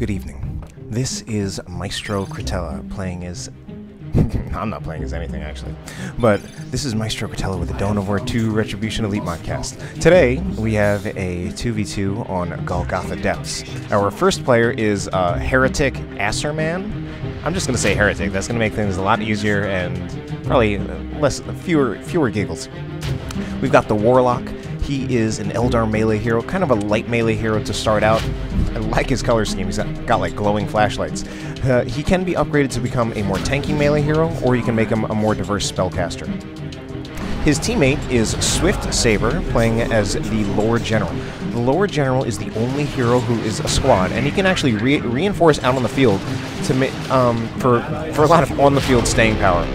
Good evening. This is Maestro Cretella playing as... I'm not playing as anything, actually. But this is Maestro Cretella with the Dawn of War 2 Retribution Elite Modcast. Today, we have a 2v2 on Golgotha Depths. Our first player is Heretic Asurmen. I'm just going to say Heretic. That's going to make things a lot easier and probably fewer giggles. We've got the Warlock. He is an Eldar melee hero, kind of a light melee hero to start out. I like his color scheme. He's got like glowing flashlights. He can be upgraded to become a more tanky melee hero, or you can make him a more diverse spellcaster. His teammate is Swiftsabre, playing as the Lord General. The Lord General is the only hero who is a squad, and he can actually reinforce out on the field to for a lot of on-the-field staying power.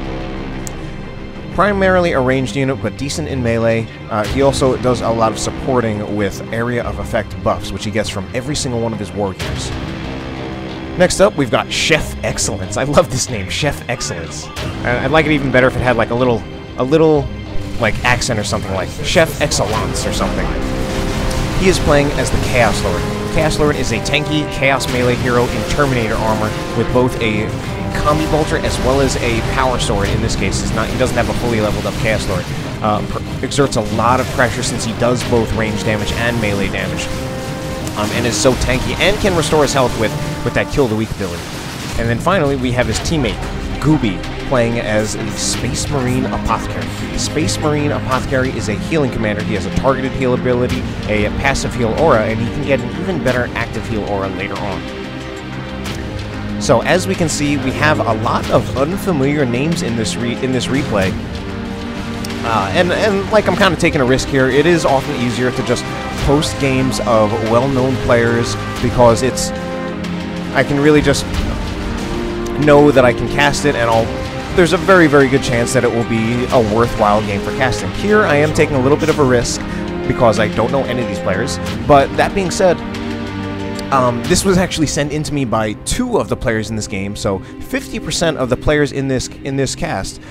Primarily a ranged unit, but decent in melee. He also does a lot of supporting with area of effect buffs, which he gets from every single one of his warriors. Next up, we've got Chef Excellence. I love this name, Chef Excellence. I'd like it even better if it had like a little like accent or something, like Chef Excellence or something. He is playing as the Chaos Lord. Chaos Lord is a tanky Chaos melee hero in Terminator armor with both a combi bolter as well as a power sword. In this case, he doesn't have a fully leveled up Chaos Lord. Exerts a lot of pressure since he does both range damage and melee damage, and is so tanky and can restore his health with that kill the weak ability. And then finally, we have his teammate Gooby, playing as the Space Marine Apothecary. Space Marine Apothecary is a healing commander. He has a targeted heal ability, a passive heal aura, and he can get an even better active heal aura later on. So as we can see, we have a lot of unfamiliar names in this replay, and like I'm kind of taking a risk here. It is often easier to just post games of well-known players because I can really just know that I can cast it, and there's a very, very good chance that it will be a worthwhile game for casting. Here I am taking a little bit of a risk because I don't know any of these players, but that being said, this was actually sent in to me by 2 of the players in this game, so 50% of the players in this cast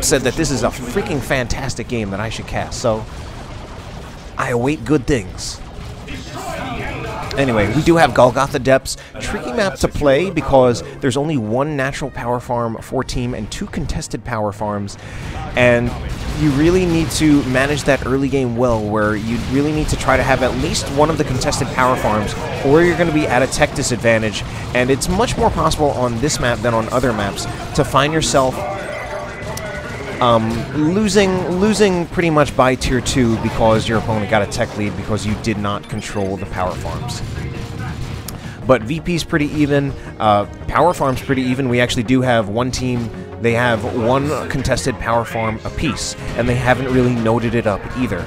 said that this is a freaking fantastic game that I should cast, so I await good things. Anyway, we do have Golgotha Depths. Tricky map to play because there's only 1 natural power farm for team and 2 contested power farms, and you really need to manage that early game well, where you really need to try to have at least one of the contested power farms, or you're going to be at a tech disadvantage, and it's much more possible on this map than on other maps to find yourself losing pretty much by tier 2 because your opponent got a tech lead because you did not control the power farms. But VP's pretty even, power farm's pretty even. We actually do have one team, they have 1 contested power farm apiece, and they haven't really noded it up either.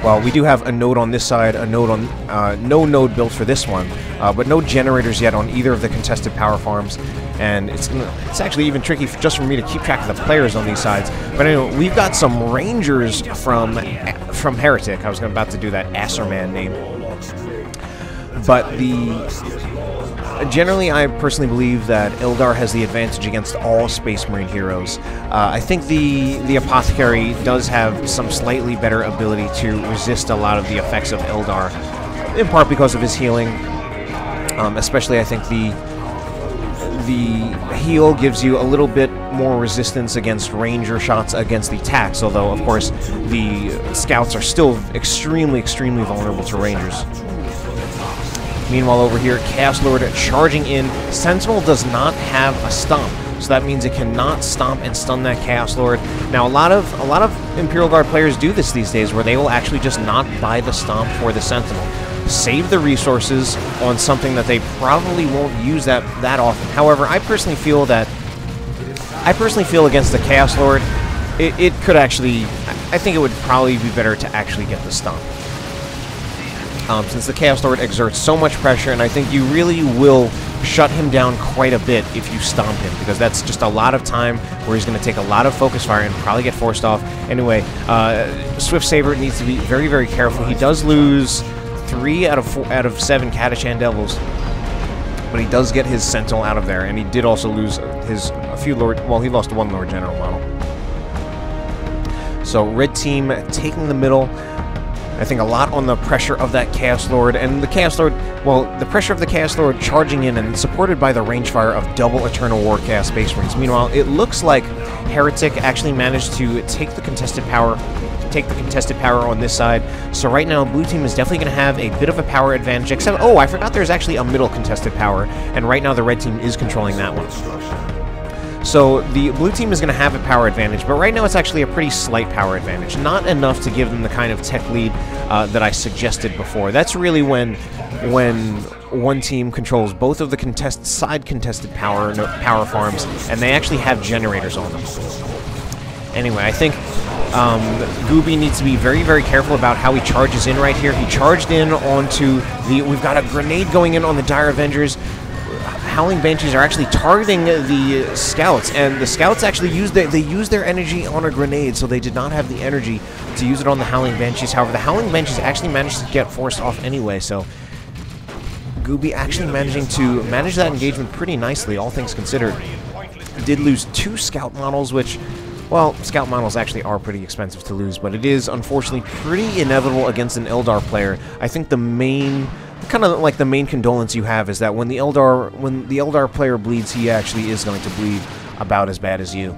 Well, we do have a node on this side, a node on, no node built for this one, but no generators yet on either of the contested power farms, and it's actually even tricky just for me to keep track of the players on these sides. But anyway, we've got some Rangers from Heretic. I was about to do that Asurmen name. But generally, I personally believe that Eldar has the advantage against all Space Marine heroes. I think the Apothecary does have some slightly better ability to resist a lot of the effects of Eldar, in part because of his healing. Especially, I think the heal gives you a little bit more resistance against ranger shots against the attacks, although, of course, the scouts are still extremely, extremely vulnerable to rangers. Meanwhile, over here, Chaos Lord charging in. Sentinel does not have a stomp, so that means it cannot stomp and stun that Chaos Lord. Now, a lot of Imperial Guard players do this these days, where they will actually just not buy the stomp for the Sentinel. Save the resources on something that they probably won't use that often. However, I personally feel against the Chaos Lord, it could actually, I think it would probably be better to actually get the stomp. Since the Chaos Lord exerts so much pressure, and I think you really will shut him down quite a bit if you stomp him, because that's just a lot of time where he's going to take a lot of focus fire and probably get forced off. Anyway, Swiftsabre needs to be very, very careful. He does lose 3 out of 7 Catachan Devils, but he does get his Sentinel out of there, and he did also lose he lost 1 Lord General model. So red team taking the middle. I think a lot on the pressure of that Chaos Lord, and the Chaos Lord, well, the pressure of the Chaos Lord charging in and supported by the range fire of double Eternal War Chaos Space Marines. Meanwhile, it looks like Heretic actually managed to take the contested power on this side. So right now, blue team is definitely going to have a bit of a power advantage, except, oh, I forgot there's actually a middle contested power, and right now the red team is controlling that one. So the blue team is going to have a power advantage, but right now it's actually a pretty slight power advantage. Not enough to give them the kind of tech lead that I suggested before. That's really when one team controls both of the side contested power farms, and they actually have generators on them. Anyway, I think Gooby needs to be very, very careful about how he charges in right here. He charged in onto the... We've got a grenade going in on the Dire Avengers. Howling Banshees are actually targeting the Scouts, and the Scouts actually used their energy on a grenade, so they did not have the energy to use it on the Howling Banshees. However, the Howling Banshees actually managed to get forced off anyway, so Gooby actually managing to manage that engagement pretty nicely, all things considered. Did lose 2 Scout models, which... Well, Scout models actually are pretty expensive to lose, but it is unfortunately pretty inevitable against an Eldar player. I think the main, kind of like the main condolence you have is that when the Eldar player bleeds, he actually is going to bleed about as bad as you.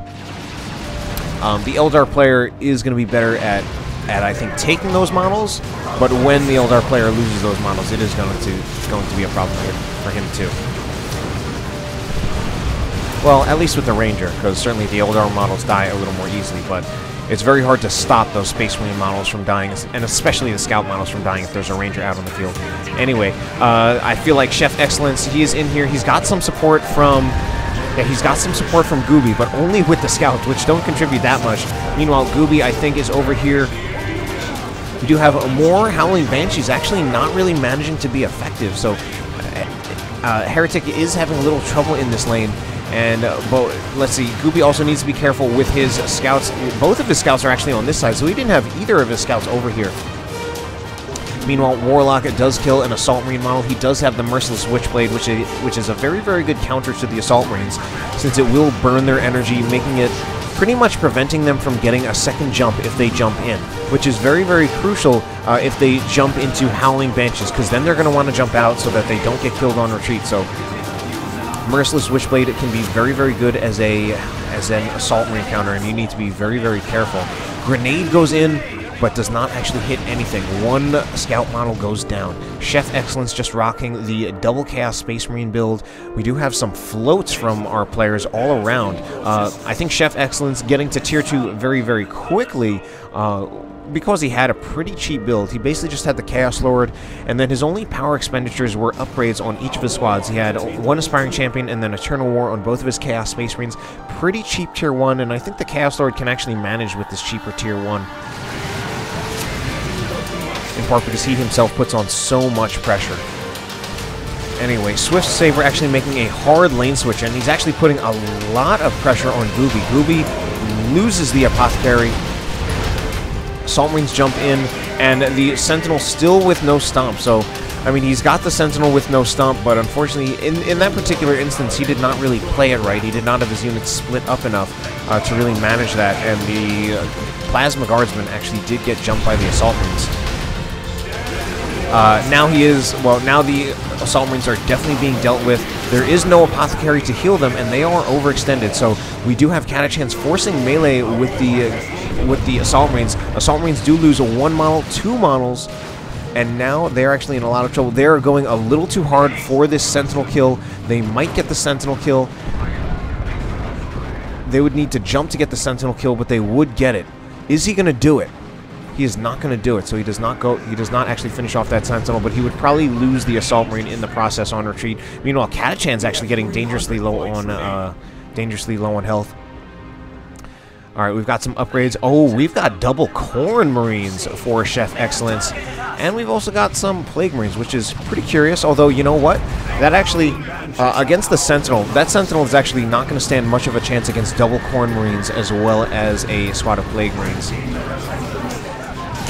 The Eldar player is going to be better at I think taking those models, but when the Eldar player loses those models, it is going to be a problem for him too. Well, at least with the Ranger, because certainly the Eldar models die a little more easily, but it's very hard to stop those Space Marine models from dying, and especially the Scout models from dying if there's a Ranger out on the field. Anyway, I feel like Chef Excellence, he is in here. He's got some support from... Yeah, he's got some support from Gooby, but only with the Scouts, which don't contribute that much. Meanwhile, Gooby, I think, is over here. We do have more Howling Banshees actually not really managing to be effective, so Heretic is having a little trouble in this lane. And, let's see, Gooby also needs to be careful with his Scouts. Both of his Scouts are actually on this side, so he didn't have either of his Scouts over here. Meanwhile, Warlock does kill an Assault Marine model. He does have the Merciless Witchblade, which is a very, very good counter to the Assault Marines, since it will burn their energy, making it pretty much preventing them from getting a second jump if they jump in, which is very, very crucial if they jump into Howling Banshees, because then they're going to want to jump out so that they don't get killed on retreat. So Merciless Witchblade, it can be very, very good as an Assault Marine counter, and you need to be very, very careful. Grenade goes in, but does not actually hit anything. One Scout model goes down. Chef Excellence just rocking the double Chaos Space Marine build. We do have some floats from our players all around. I think Chef Excellence getting to Tier 2 very, very quickly, because he had a pretty cheap build. He basically just had the Chaos Lord, and then his only power expenditures were upgrades on each of his squads. He had one Aspiring Champion and then Eternal War on both of his Chaos Space Marines. Pretty cheap Tier 1, and I think the Chaos Lord can actually manage with this cheaper Tier 1. In part because he himself puts on so much pressure. Anyway, Swiftsabre actually making a hard lane switch, and he's actually putting a lot of pressure on Gooby. Gooby loses the Apothecary. Assault Marines jump in, and the Sentinel still with no stomp. So, I mean, he's got the Sentinel with no stomp, but unfortunately, in that particular instance, he did not really play it right. He did not have his units split up enough to really manage that, and the Plasma Guardsman actually did get jumped by the Assault Marines. Now the Assault Marines are definitely being dealt with. There is no Apothecary to heal them, and they are overextended. So we do have Catachans forcing melee with the Assault Marines. Assault Marines do lose a 1 model, 2 models, and now they're actually in a lot of trouble. They're going a little too hard for this Sentinel kill. They might get the Sentinel kill. They would need to jump to get the Sentinel kill, but they would get it. Is he going to do it? He is not going to do it, so he does not actually finish off that Sentinel, but he would probably lose the Assault Marine in the process on retreat. Meanwhile, Catachan's actually getting dangerously low on health. Alright, we've got some upgrades. Oh, we've got double Khorne Marines for Chef Excellence. And we've also got some Plague Marines, which is pretty curious, although, you know what? That actually, against the Sentinel, that Sentinel is actually not going to stand much of a chance against double Khorne Marines as well as a squad of Plague Marines.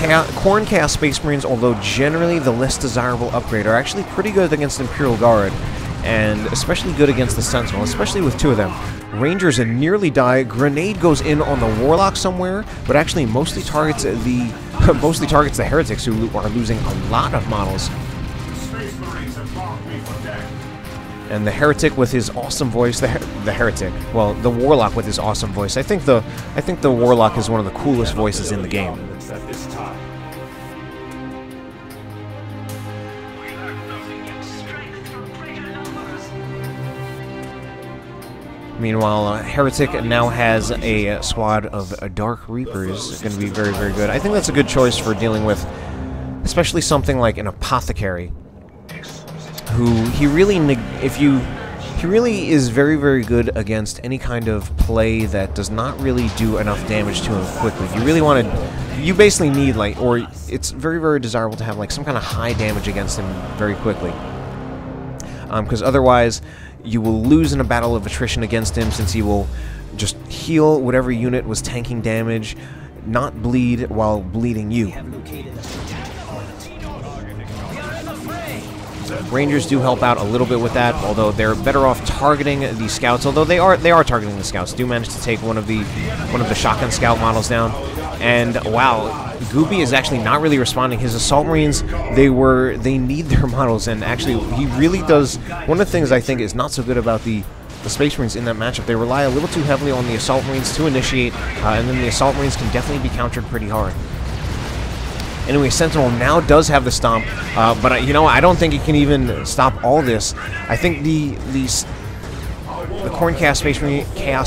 Khorne Chaos Space Marines, although generally the less desirable upgrade, are actually pretty good against Imperial Guard, and especially good against the Sentinel, especially with 2 of them. Rangers nearly die. Grenade goes in on the Warlock somewhere, but actually mostly targets the the Heretics, who are losing a lot of models. And the Heretic with his awesome voice, the Heretic, well, the Warlock with his awesome voice. I think the Warlock is one of the coolest voices in the game. Meanwhile, Heretic now has a squad of Dark Reapers. It's going to be very, very good. I think that's a good choice for dealing with, especially something like an Apothecary, who he really is very, very good against any kind of play that does not really do enough damage to him quickly. You really want to, you basically need, like, or it's very, very desirable to have like some kind of high damage against him very quickly, because otherwise you will lose in a battle of attrition against him, since he will just heal whatever unit was tanking damage, not bleed while bleeding you. Rangers do help out a little bit with that, although they're better off targeting the scouts. Although they are targeting the scouts. Do manage to take one of the shotgun scout models down. And wow, Gooby is actually not really responding. His assault marines, they need their models, and actually he really does. One of the things I think is not so good about the Space Marines in that matchup, they rely a little too heavily on the assault marines to initiate, and then the assault marines can definitely be countered pretty hard. Anyway, Sentinel now does have the stomp, but you know, I don't think it can even stop all this. I think the Khorne Chaos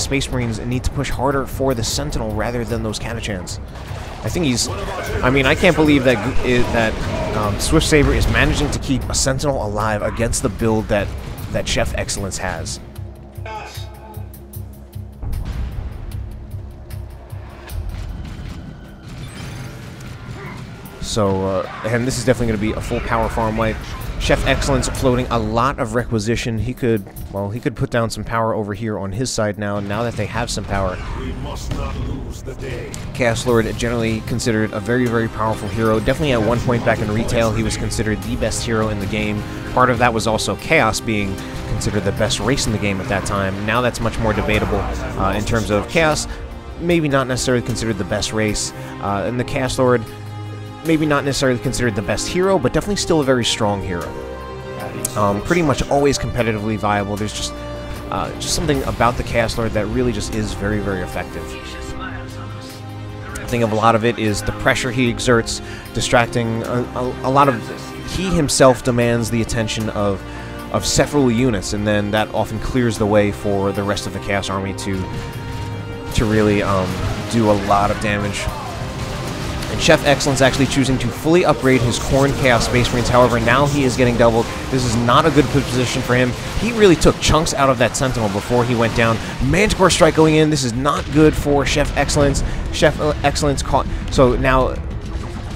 Space Marines need to push harder for the Sentinel rather than those Catachans. I think he's, I mean, I can't believe that Swiftsabre is managing to keep a Sentinel alive against the build that Chef Excellence has. So, and this is definitely going to be a full power farm wipe. Chef Excellence floating a lot of requisition. He could put down some power over here on his side now that they have some power. We must not lose the day. Chaos Lord, generally considered a very, very powerful hero. Definitely at one point back in retail, he was considered the best hero in the game. Part of that was also Chaos being considered the best race in the game at that time. Now that's much more debatable in terms of Chaos, maybe not necessarily considered the best race, and the Chaos Lord, maybe not necessarily considered the best hero, but definitely still a very strong hero. Pretty much always competitively viable. There's just something about the Chaos Lord that really just is very, very effective. I think a lot of it is the pressure he exerts, distracting a lot of... He himself demands the attention of several units, and then that often clears the way for the rest of the Chaos Army to really do a lot of damage. And Chef Excellence actually choosing to fully upgrade his Khorne Chaos Space Marines. However, now he is getting doubled. This is not a good position for him. He really took chunks out of that Sentinel before he went down. Manticore Strike going in. This is not good for Chef Excellence. Chef Excellence caught. So now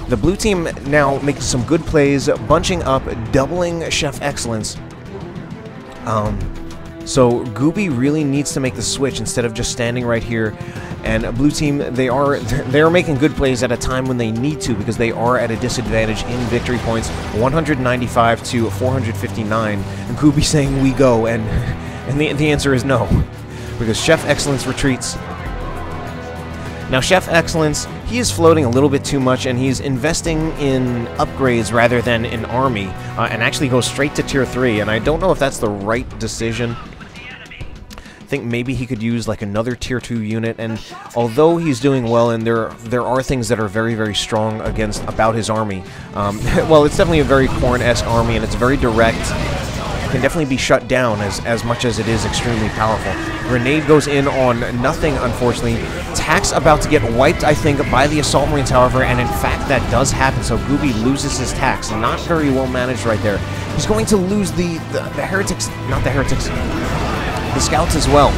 the blue team now making some good plays, bunching up, doubling Chef Excellence. So Gooby really needs to make the switch instead of just standing right here. And blue team, they are making good plays at a time when they need to, because they are at a disadvantage in victory points, 195 to 459. And Gooby saying we go, and the answer is no, because Chef Excellence retreats. Now Chef Excellence, he is floating a little bit too much, and he's investing in upgrades rather than an army, and actually goes straight to tier 3. And I don't know if that's the right decision. I think maybe he could use like another tier 2 unit, and although he's doing well, and there are things that are very, very strong about his army, well, it's definitely a very Khorne-esque army, and it's very direct. It can definitely be shut down as much as it is extremely powerful. Grenade goes in on nothing, unfortunately. Tax about to get wiped, I think, by the Assault Marines, however, and in fact that does happen, so Gooby loses his Tax. Not very well managed right there. He's going to lose the Heretics, not the Heretics, the Scouts as well.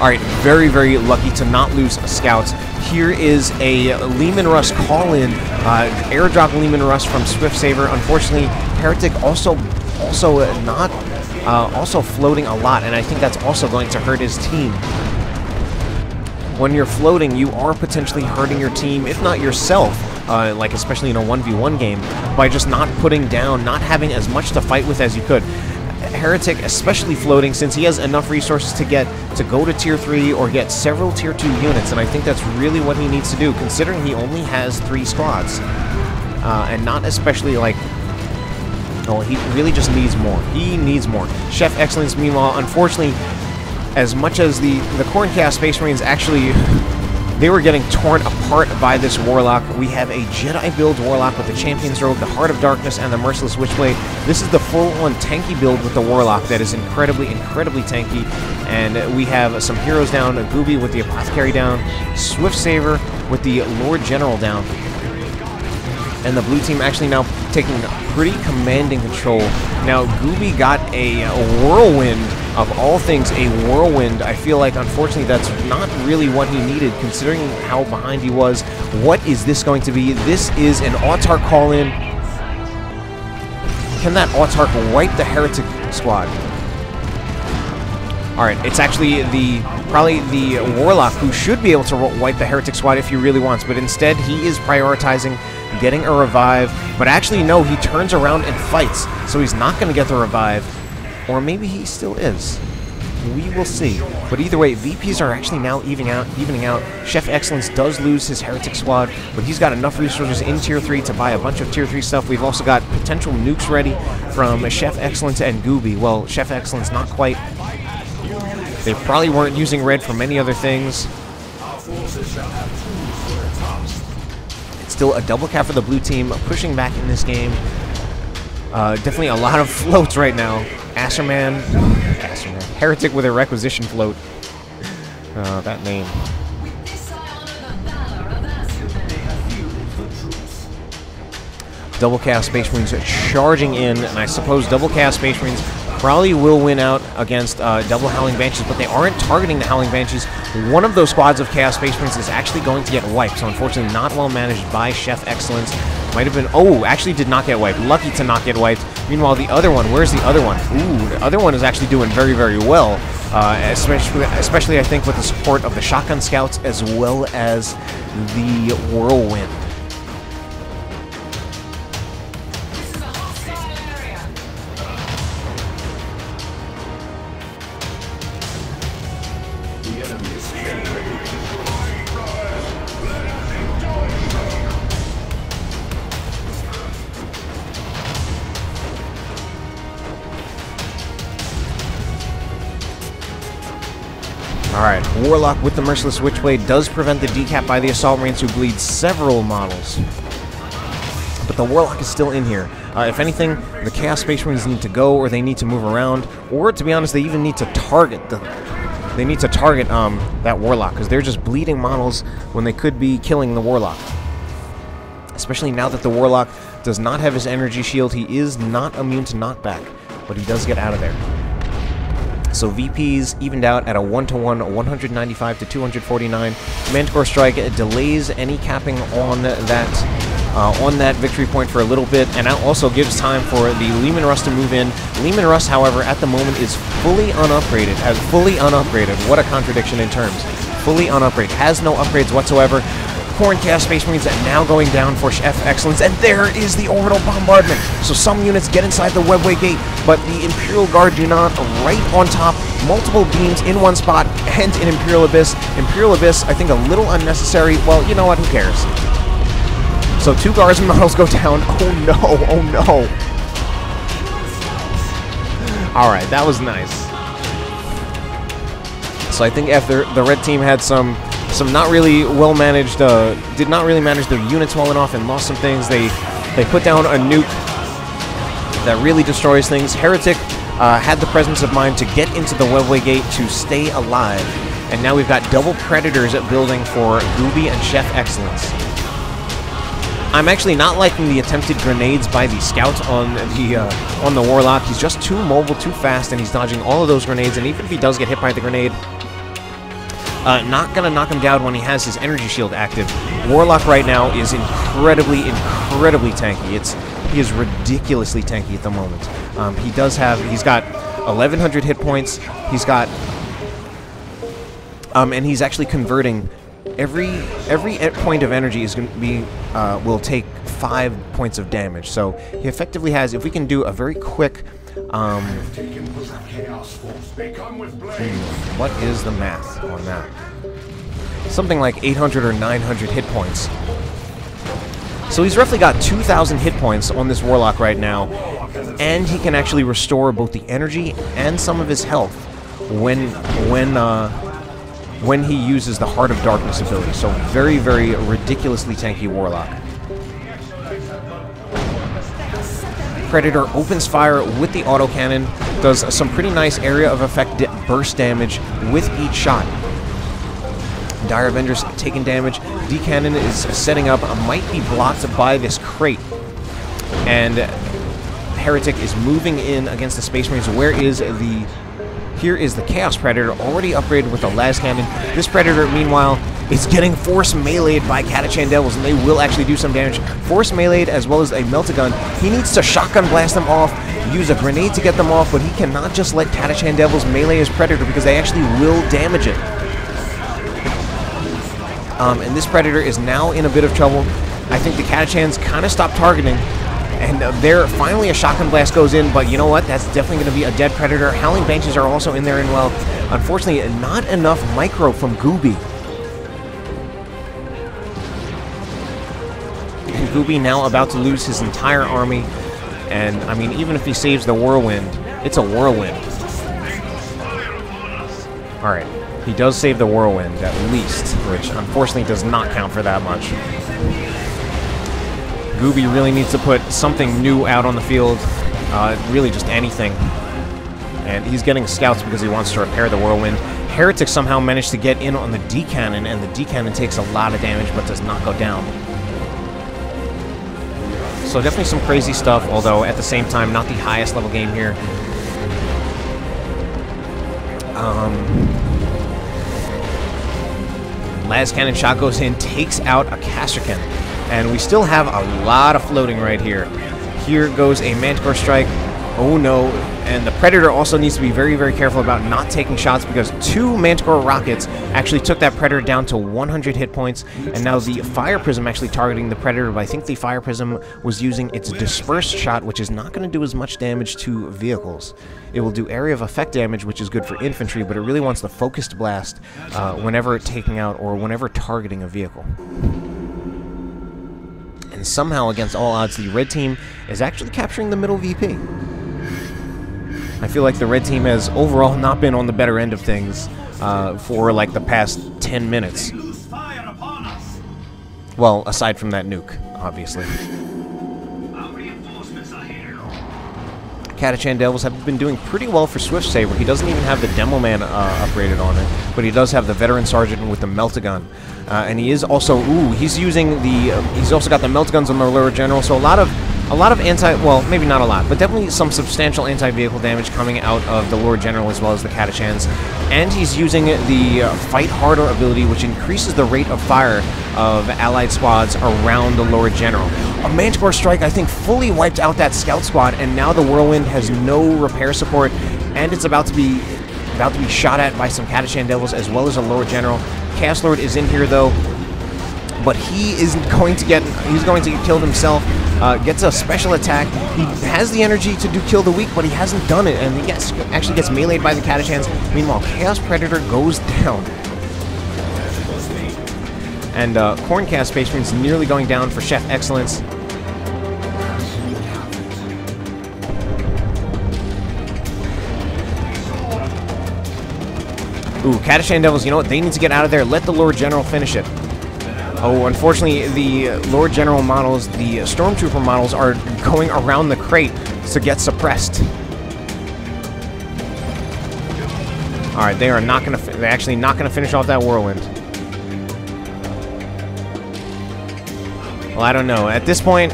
Alright, very, very lucky to not lose Scouts. Here is a Lehman Russ call-in, airdrop Lehman Russ from Swiftsabre. Unfortunately, Heretic also floating a lot, and I think that's also going to hurt his team. When you're floating, you are potentially hurting your team, if not yourself, like especially in a 1v1 game, by just not putting down, not having as much to fight with as you could. Heretic, especially floating, since he has enough resources to go to tier 3 or get several tier 2 units, and I think that's really what he needs to do, considering he only has 3 squads. And not especially, like... Oh, he really just needs more. He needs more. Chef Excellence, meanwhile, unfortunately, as much as the Khorne Chaos Space Marines actually... They were getting torn apart by this Warlock. We have a Jedi build Warlock with the Champion's Robe, the Heart of Darkness, and the Merciless Witchblade. This is the full-on tanky build with the Warlock that is incredibly, incredibly tanky. And we have some heroes down, Gooby with the Apothecary down, Swiftsabre with the Lord General down. And the blue team actually now taking pretty commanding control. Now, Gooby got a Whirlwind, of all things, a Whirlwind. I feel like, unfortunately, that's not really what he needed, considering how behind he was. What is this going to be? This is an Autarch call-in. Can that Autarch wipe the Heretic squad? Alright, it's actually probably the Warlock who should be able to wipe the Heretic squad if he really wants, but instead he is prioritizing getting a revive. But actually, no, he turns around and fights, so he's not going to get the revive. Or maybe he still is. We will see. But either way, VPs are actually now evening out. Chef Excellence does lose his Heretic squad, but he's got enough resources in Tier 3 to buy a bunch of Tier 3 stuff. We've also got potential nukes ready from Chef Excellence and Gooby. Well, Chef Excellence not quite. They probably weren't using red for many other things. It's still a double cap for the blue team, pushing back in this game. Definitely a lot of floats right now. Asurmen. Heretic with a requisition float. That name. Double cast Space Marines charging in, and I suppose double cast Space Marines probably will win out against double Howling Banshees, but they aren't targeting the Howling Banshees. One of those squads of Chaos Space Marines is actually going to get wiped, so unfortunately not well managed by Chef Excellence. Might have been... Oh, actually did not get wiped. Lucky to not get wiped. Meanwhile, the other one... Where's the other one? Ooh, the other one is actually doing very, very well. Especially, I think, with the support of the Shotgun Scouts as well as the Whirlwind. Alright, Warlock with the Merciless Witchblade does prevent the decap by the Assault Marines, who bleed several models. But the Warlock is still in here. If anything, the Chaos Space Marines need to go, or they need to move around, or to be honest, they even need to target that Warlock, because they're just bleeding models when they could be killing the Warlock. Especially now that the Warlock does not have his energy shield. He is not immune to knockback, but he does get out of there. So VPs evened out at a 1-to-1, 195 to 249. Manticore Strike delays any capping on that victory point for a little bit, and that also gives time for the Leman Russ to move in. Leman Russ, however, at the moment is fully unupgraded. What a contradiction in terms. Fully unupgraded. Has no upgrades whatsoever. Khorne Chaos Space Marines are now going down for Chef Excellence, and there is the orbital bombardment. So some units get inside the webway gate, but the Imperial Guard do not. Right on top, multiple beams in one spot, and an Imperial Abyss. Imperial Abyss, I think a little unnecessary. Well, you know what, who cares? So 2 Guardsman models go down. Oh no, oh no. Alright, that was nice. So I think after the red team had some not really well managed, did not really manage their units well enough and lost some things. They put down a nuke that really destroys things. Heretic had the presence of mind to get into the webway gate to stay alive. And now we've got double Predators building for Gooby and Chef Excellence. I'm actually not liking the attempted grenades by the Scout on the Warlock. He's just too mobile, too fast, and he's dodging all of those grenades. And even if he does get hit by the grenade, not going to knock him down when he has his energy shield active. Warlock right now is incredibly, incredibly tanky. He is ridiculously tanky at the moment. He's got 1,100 hit points. He's got, and he's actually converting. Every point of energy is going to be will take 5 points of damage. So he effectively has, if we can do a very quick What is the math on that? Something like 800 or 900 hit points. So he's roughly got 2,000 hit points on this Warlock right now, and he can actually restore both the energy and some of his health when he uses the Heart of Darkness ability. So very, very ridiculously tanky Warlock. Predator opens fire with the autocannon, does some pretty nice area of effect burst damage with each shot. Dire Avenger's taking damage. D-Cannon is setting up, might be blocked by this crate. And Heretic is moving in against the Space Marines. Here is the Chaos Predator, already upgraded with the Las Cannon. This Predator, meanwhile, is getting force meleeed by Catachan Devils, and they will actually do some damage. Force meleeed as well as a Melt-A-Gun. He needs to shotgun blast them off, use a grenade to get them off, but he cannot just let Catachan Devils melee his Predator because they actually will damage it. And this Predator is now in a bit of trouble. I think the Catachans kind of stopped targeting, and there finally a shotgun blast goes in, but you know what? That's definitely going to be a dead Predator. Howling Banshees are also in there, and well, unfortunately, not enough micro from Gooby. And Gooby now about to lose his entire army, and I mean, even if he saves the Whirlwind, it's a Whirlwind. Alright. He does save the Whirlwind, at least, which unfortunately does not count for that much. Gooby really needs to put something new out on the field, really just anything. And he's getting scouts because he wants to repair the Whirlwind. Heretic somehow managed to get in on the D-Cannon, and the D-Cannon takes a lot of damage but does not go down. So definitely some crazy stuff, although at the same time, not the highest level game here. Las Cannon shot goes in, takes out a Casterkin, and we still have a lot of floating right here. Here goes a Manticore Strike. Oh no, and the Predator also needs to be very, very careful about not taking shots because 2 Manticore rockets actually took that Predator down to 100 hit points, and now the Fire Prism actually targeting the Predator, but I think the Fire Prism was using its Dispersed Shot, which is not going to do as much damage to vehicles. It will do area of effect damage, which is good for infantry, but it really wants the Focused Blast whenever taking out or whenever targeting a vehicle. And somehow, against all odds, the red team is actually capturing the middle VP. I feel like the red team has overall not been on the better end of things for like the past 10 minutes. Well, aside from that nuke, obviously. Catachan Devils have been doing pretty well for Swiftsabre. He doesn't even have the Demo Man upgraded on it, but he does have the Veteran Sergeant with the Melt-A-Gun. And he is also, he's using the, he's also got the Melt-A-Guns on the Lord General, so a lot of anti, well, maybe not a lot, but definitely some substantial anti-vehicle damage coming out of the Lord General as well as the Catachans. And he's using the Fight Harder ability, which increases the rate of fire of allied squads around the Lord General. A Manticore Strike, I think, fully wiped out that scout squad, and now the Whirlwind has no repair support, and it's about to be shot at by some Catachan Devils as well as a Lord General. Chaos Lord is in here though, but he isn't going to get, he's going to get killed himself. Gets a special attack. He has the energy to do Kill the Weak, but he hasn't done it, and he actually gets meleeed by the Catachans. Meanwhile, Chaos Predator goes down. And Corncast Space Marines nearly going down for Chef Excellence. Ooh, Catachan Devils, you know what? They need to get out of there. Let the Lord General finish it. Oh, unfortunately, the Lord General models, the Stormtrooper models, are going around the crate to get suppressed. Alright, they are not going to... They're actually not going to finish off that Whirlwind. Well, I don't know. At this point,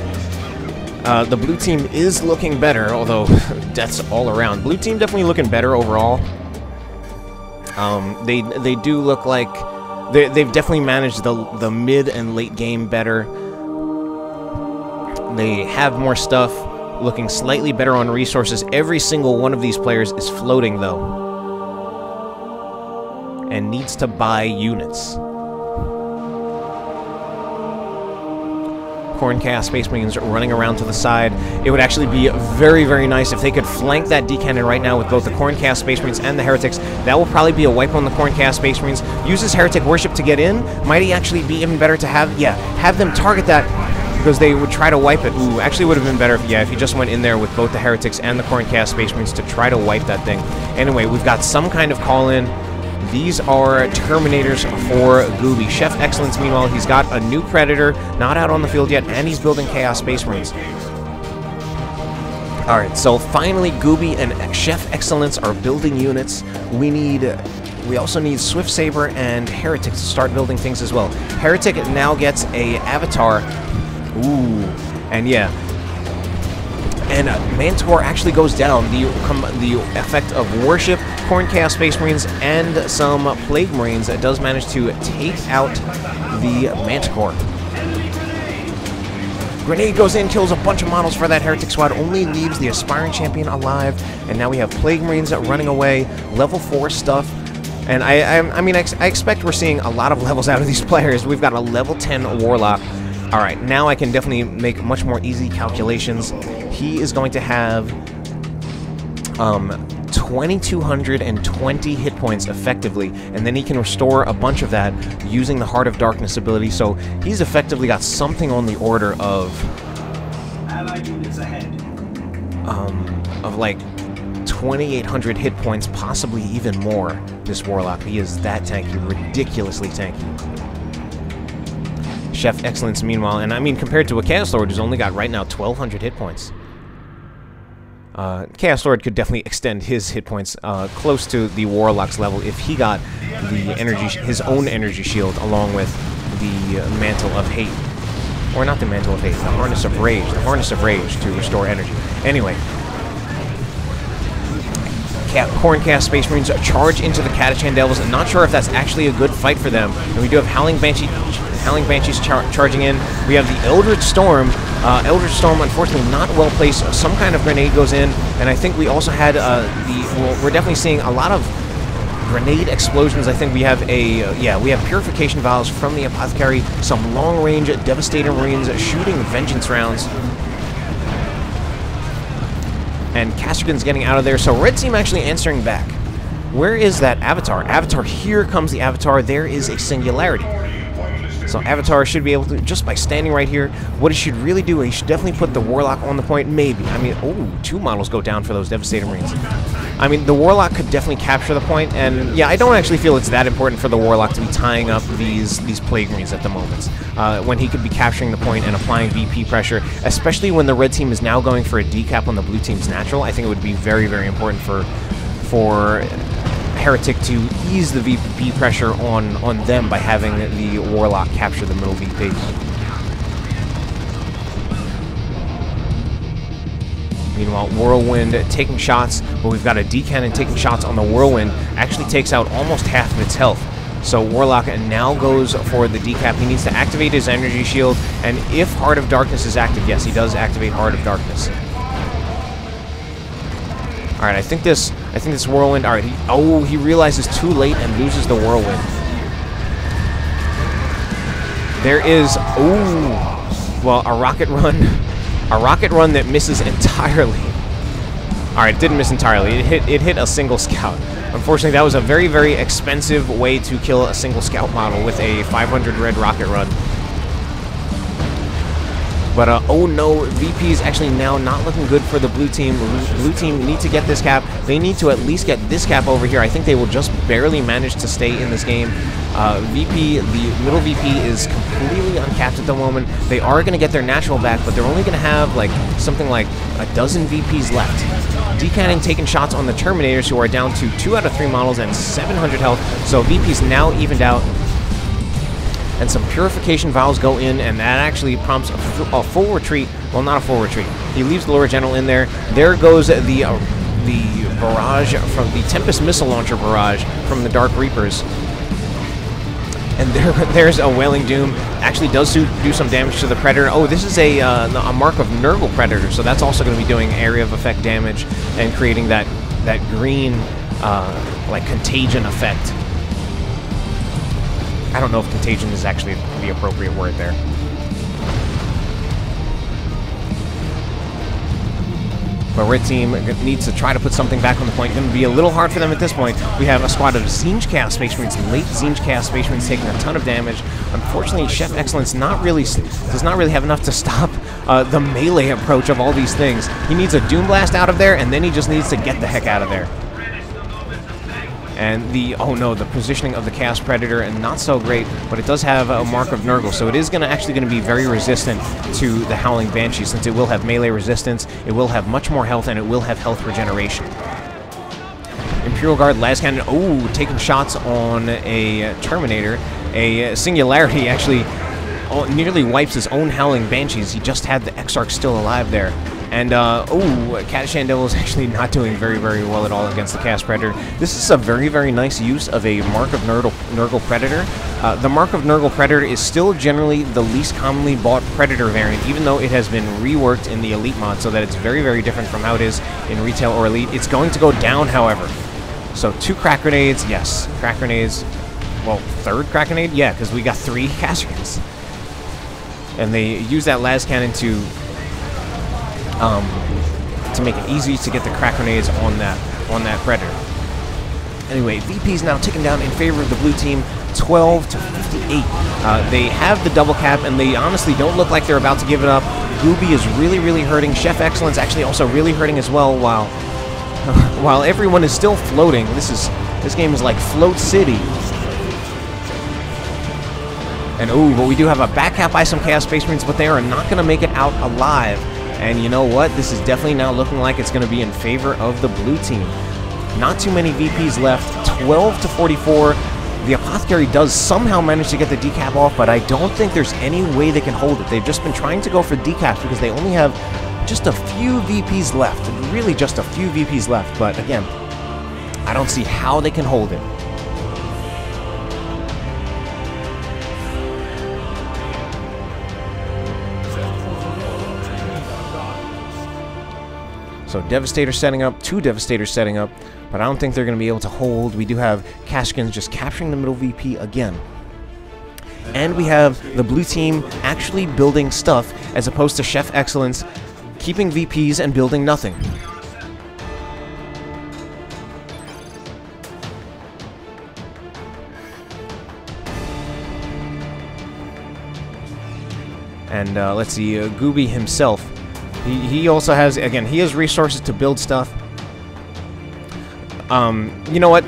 the blue team is looking better, although deaths all around. Blue team definitely looking better overall. They do look like... They've definitely managed the mid and late game better. They have more stuff, looking slightly better on resources. Every single one of these players is floating, though, and needs to buy units. Khorne Chaos Space Marines running around to the side. It would actually be very, very nice if they could flank that D-Cannon right now with both the Khorne Chaos Space Marines and the Heretics. That will probably be a wipe on the Khorne Chaos Space Marines. Uses Heretic Worship to get in. Might he actually be even better to have them target that, because they would try to wipe it. Ooh, actually would have been better if he just went in there with both the Heretics and the Khorne Chaos Space Marines to try to wipe that thing. Anyway, we've got some kind of call-in. These are Terminators for Gooby. Chef Excellence, meanwhile, he's got a new Predator, not out on the field yet, and he's building Chaos Space Marines. Alright, so finally Gooby and Chef Excellence are building units. We also need Swiftsabre and Heretic to start building things as well. Heretic now gets a avatar. Ooh, and yeah. And Manticore actually goes down. The effect of Worship, Khorne Chaos Space Marines, and some Plague Marines does manage to take out the Manticore. Grenade goes in, kills a bunch of models for that Heretic squad, only leaves the Aspiring Champion alive, and now we have Plague Marines running away, level 4 stuff. And I mean, I expect we're seeing a lot of levels out of these players. We've got a level 10 Warlock. Alright, now I can definitely make much more easy calculations. He is going to have 2,220 hit points effectively, and then he can restore a bunch of that using the Heart of Darkness ability, so he's effectively got something on the order of like 2,800 hit points, possibly even more. This Warlock, he is that tanky, ridiculously tanky. Chef Excellence, meanwhile, and I mean, compared to a Chaos Lord who's only got right now 1,200 hit points. Chaos Lord could definitely extend his hit points close to the Warlock's level if he got his own energy shield along with the Mantle of Hate. Or not the Mantle of Hate, the Harness of Rage. The Harness of Rage to restore energy. Anyway. Khorne Chaos Space Marines charge into the Catachan Devils. I'm not sure if that's actually a good fight for them. And we do have Howling Banshees charging in. We have the Eldritch Storm. Eldritch Storm, unfortunately, not well placed. Some kind of grenade goes in, and I think we also had we're definitely seeing a lot of grenade explosions. I think we have we have Purification Vials from the Apothecary, some long-range Devastator Marines shooting Vengeance rounds. And Castergan's getting out of there, so Red Team actually answering back. Where is that Avatar? Avatar, here comes the Avatar. There is a Singularity. So Avatar should be able to, just by standing right here, what he should really do, he should definitely put the Warlock on the point, maybe. I mean, oh, 2 models go down for those Devastator Marines. I mean, the Warlock could definitely capture the point, and yeah, I don't actually feel it's that important for the Warlock to be tying up these Plague Marines at the moment. When he could be capturing the point and applying VP pressure, especially when the Red Team is now going for a decap on the Blue Team's natural. I think it would be very, very important for Heretic to ease the VP pressure on them by having the Warlock capture the middle VP. Meanwhile, Whirlwind taking shots, but we've got a D-Cannon taking shots on the Whirlwind. Actually takes out almost half of its health. So Warlock now goes for the decap. He needs to activate his energy shield, and if Heart of Darkness is active, yes, he does activate Heart of Darkness. All right, I think this Whirlwind. All right, he realizes too late and loses the Whirlwind. There is well, a rocket run that misses entirely. All right, it didn't miss entirely. It hit a single scout. Unfortunately, that was a very, very expensive way to kill a single scout model with a 500 red rocket run. But, oh no, VP is actually now not looking good for the Blue Team. Blue Team need to get this cap. They need to at least get this cap over here. I think they will just barely manage to stay in this game. VP, the middle VP is completely uncapped at the moment. They are going to get their natural back, but they're only going to have, like, something like a dozen VPs left. D-Cannon taking shots on the Terminators, who are down to 2 out of 3 models and 700 health. So VP's now evened out. And some Purification Vials go in, and that actually prompts a full retreat. Well, not a full retreat. He leaves the Lord General in there. There goes the barrage from the Tempest Missile Launcher barrage from the Dark Reapers. And there's a Wailing Doom. Actually does do some damage to the Predator. Oh, this is a mark of Nurgle Predator, so that's also going to be doing area of effect damage and creating that green, like, contagion effect. I don't know if contagion is actually the appropriate word there. But red team needs to try to put something back on the point. Going to be a little hard for them at this point. We have a squad of Zinj Chaos Space Marines, late Zinj Chaos Space Marines taking a ton of damage. Unfortunately, Chef Excellence does not really have enough to stop the melee approach of all these things. He needs a Doom Blast out of there, and then he just needs to get the heck out of there. And oh no, the positioning of the Chaos Predator, and not so great, but it does have a Mark of Nurgle, so it is actually going to be very resistant to the Howling Banshee, since it will have melee resistance, it will have much more health, and it will have health regeneration. Imperial Guard, Las Cannon, taking shots on a Terminator. A Singularity actually nearly wipes his own Howling Banshees. He just had the Exarch still alive there. And, Kadashan Devil is actually not doing very, very well at all against the Chaos Predator. This is a very, very nice use of a Mark of Nurgle Predator. The Mark of Nurgle Predator is still generally the least commonly bought Predator variant, even though it has been reworked in the Elite mod so that it's very, very different from how it is in Retail or Elite. It's going to go down, however. So 2 crack grenades, yes, crack grenades. Well, 3rd crack grenade? Yeah, because we got 3 Castricans. And they use that las cannon to make it easy to get the crack grenades on that Predator. Anyway, VP's now ticking down in favor of the blue team, 12 to 58. They have the double cap, and they honestly don't look like they're about to give it up. Gooby is really, really hurting. Chef Excellence actually also really hurting as well, while everyone is still floating. This game is like Float City. And but we do have a back cap by some Chaos Space Marines, but they are not going to make it out alive. And you know what? This is definitely now looking like it's going to be in favor of the blue team. Not too many VPs left. 12 to 44. The Apothecary does somehow manage to get the decap off, but I don't think there's any way they can hold it. They've just been trying to go for decaps because they only have just a few VPs left. Really just a few VPs left. But again, I don't see how they can hold it. So Devastator setting up, 2 Devastators setting up, but I don't think they're going to be able to hold. We do have Castricans just capturing the middle VP again. And we have the blue team actually building stuff as opposed to Chef Excellence keeping VPs and building nothing. And let's see, Gooby himself. He also has, again, he has resources to build stuff. You know what?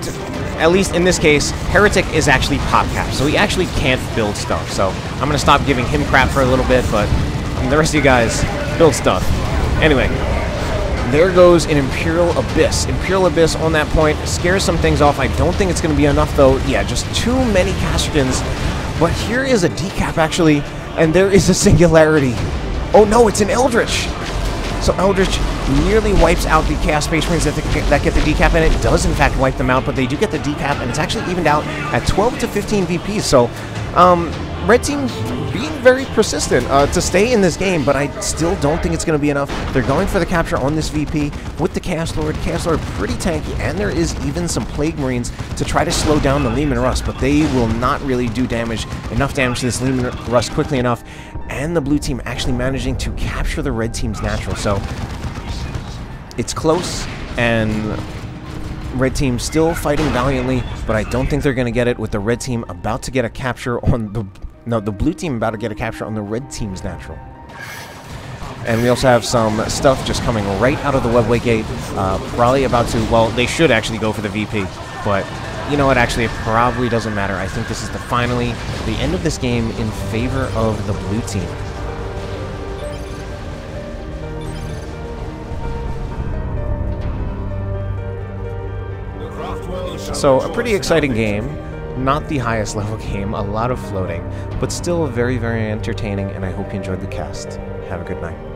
At least in this case, Heretic is actually pop cap, so he actually can't build stuff. So I'm going to stop giving him crap for a little bit, but the rest of you guys, build stuff. Anyway, there goes an Imperial Abyss. Imperial Abyss on that point scares some things off. I don't think it's going to be enough, though. Yeah, just too many Castricans. But here is a decap, actually, and there is a Singularity. Oh no, it's an Eldritch! So Eldritch nearly wipes out the Chaos Space Marines that get the decap, and it does in fact wipe them out, but they do get the decap, and it's actually evened out at 12 to 15 VPs. So, Red Team being very persistent to stay in this game, but I still don't think it's going to be enough. They're going for the capture on this VP with the Chaos Lord. Chaos Lord pretty tanky, and there is even some Plague Marines to try to slow down the Leman Russ, but they will not really do enough damage to this Leman Russ quickly enough, and the blue team actually managing to capture the red team's natural. So it's close, and red team still fighting valiantly, but I don't think they're going to get it with the red team about to get a capture on the blue team about to get a capture on the red team's natural. And we also have some stuff just coming right out of the webway gate, probably about to, well, they should actually go for the VP, but you know what, actually, it probably doesn't matter. I think this is finally the end of this game in favor of the blue team. So, a pretty exciting game. Not the highest level game, a lot of floating, but still very, very entertaining, and I hope you enjoyed the cast. Have a good night.